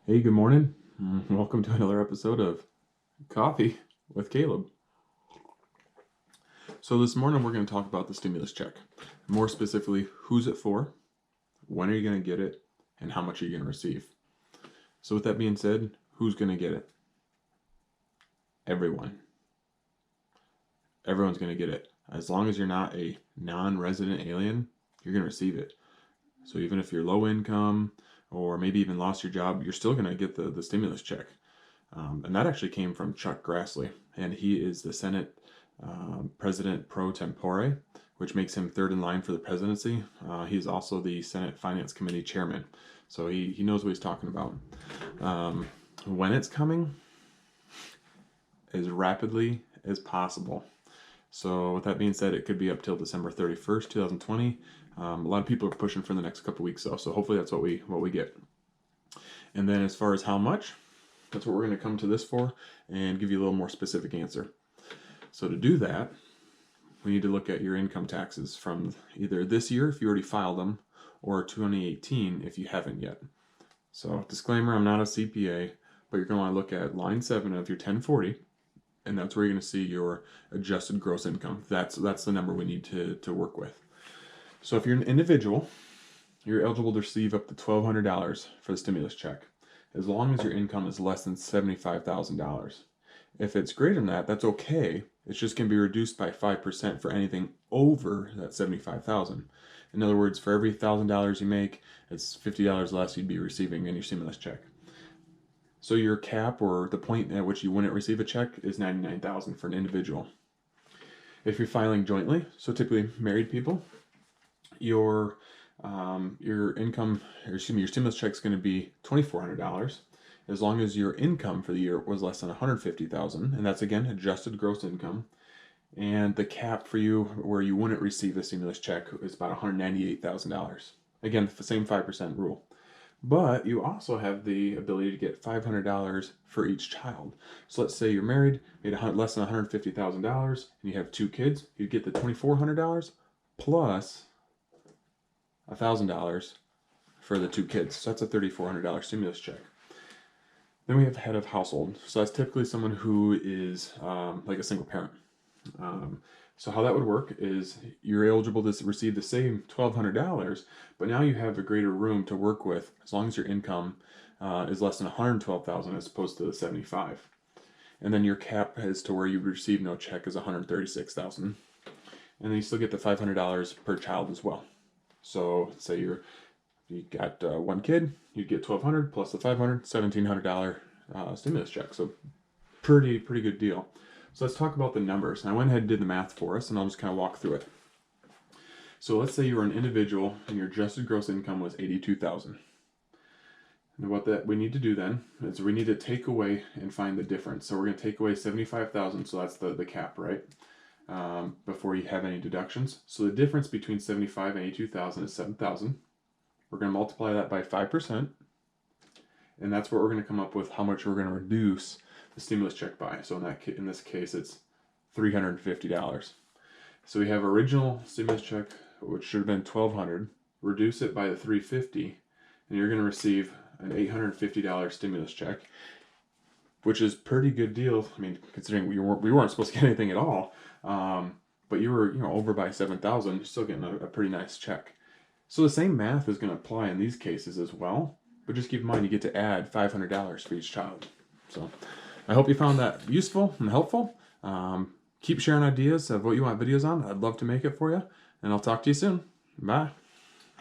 Hey, good morning. Welcome to another episode of Coffee with Caleb. So, this morning we're going to talk about the stimulus check. More specifically, who's it for, when are you going to get it, and how much are you going to receive. So, with that being said, who's going to get it? Everyone. Everyone's going to get it. As long as you're not a non resident alien, you're going to receive it. So, even if you're low income or maybe even lost your job, you're still going to get the stimulus check. And that actually came from Chuck Grassley, and he is the Senate president pro tempore, which makes him third in line for the presidency. He's also the Senate Finance Committee chairman, so he knows what he's talking about. When it's coming, as rapidly as possible. So with that being said, it could be up till December 31st, 2020. A lot of people are pushing for the next couple weeks though, so hopefully that's what we get. And then as far as how much, that's what we're going to come to this for and give you a little more specific answer. So to do that, we need to look at your income taxes from either this year if you already filed them or 2018 if you haven't yet. So disclaimer, I'm not a CPA, but you're going to want to look at line 7 of your 1040, and that's where you're going to see your adjusted gross income. That's the number we need to work with. So if you're an individual, you're eligible to receive up to $1,200 for the stimulus check, as long as your income is less than $75,000. If it's greater than that, that's okay. It's just going to be reduced by 5% for anything over that $75,000. In other words, for every $1,000 you make, it's $50 less you'd be receiving in your stimulus check. So your cap, or the point at which you wouldn't receive a check, is $99,000 for an individual. If you're filing jointly, so typically married people, your income, or excuse me, your stimulus check is going to be $2,400, as long as your income for the year was less than $150,000, and that's again adjusted gross income. And the cap for you where you wouldn't receive a stimulus check is about $198,000. Again, the same 5% rule. But you also have the ability to get $500 for each child. So let's say you're married, made less than $150,000, and you have 2 kids, you'd get the $2,400 plus $1,000 for the 2 kids. So that's a $3,400 stimulus check. Then we have head of household. So that's typically someone who is like a single parent. So how that would work is you're eligible to receive the same $1,200, but now you have a greater room to work with as long as your income is less than $112,000 as opposed to the $75,000. And then your cap as to where you receive no check is $136,000. And then you still get the $500 per child as well. So say you got 1 kid, you'd get $1,200 plus the $500, $1,700 stimulus check. So pretty good deal. So let's talk about the numbers. And I went ahead and did the math for us, and I'll just kind of walk through it. So let's say you were an individual and your adjusted gross income was $82,000. And what that we need to do then is we need to take away and find the difference. So we're going to take away $75,000, so that's the cap, right? Before you have any deductions. So the difference between $75,000 and $82,000 is $7,000. We're going to multiply that by 5%, and that's where we're going to come up with how much we're going to reduce the stimulus check by. So in this case, it's $350. So we have original stimulus check, which should have been $1,200. Reduce it by the $350, and you're going to receive an $850 stimulus check, which is pretty good deal. I mean, considering we weren't supposed to get anything at all, but you were over by $7,000. You're still getting a pretty nice check. So the same math is going to apply in these cases as well, but just keep in mind you get to add $500 for each child. So I hope you found that useful and helpful. Keep sharing ideas of what you want videos on. I'd love to make it for you, and I'll talk to you soon. Bye.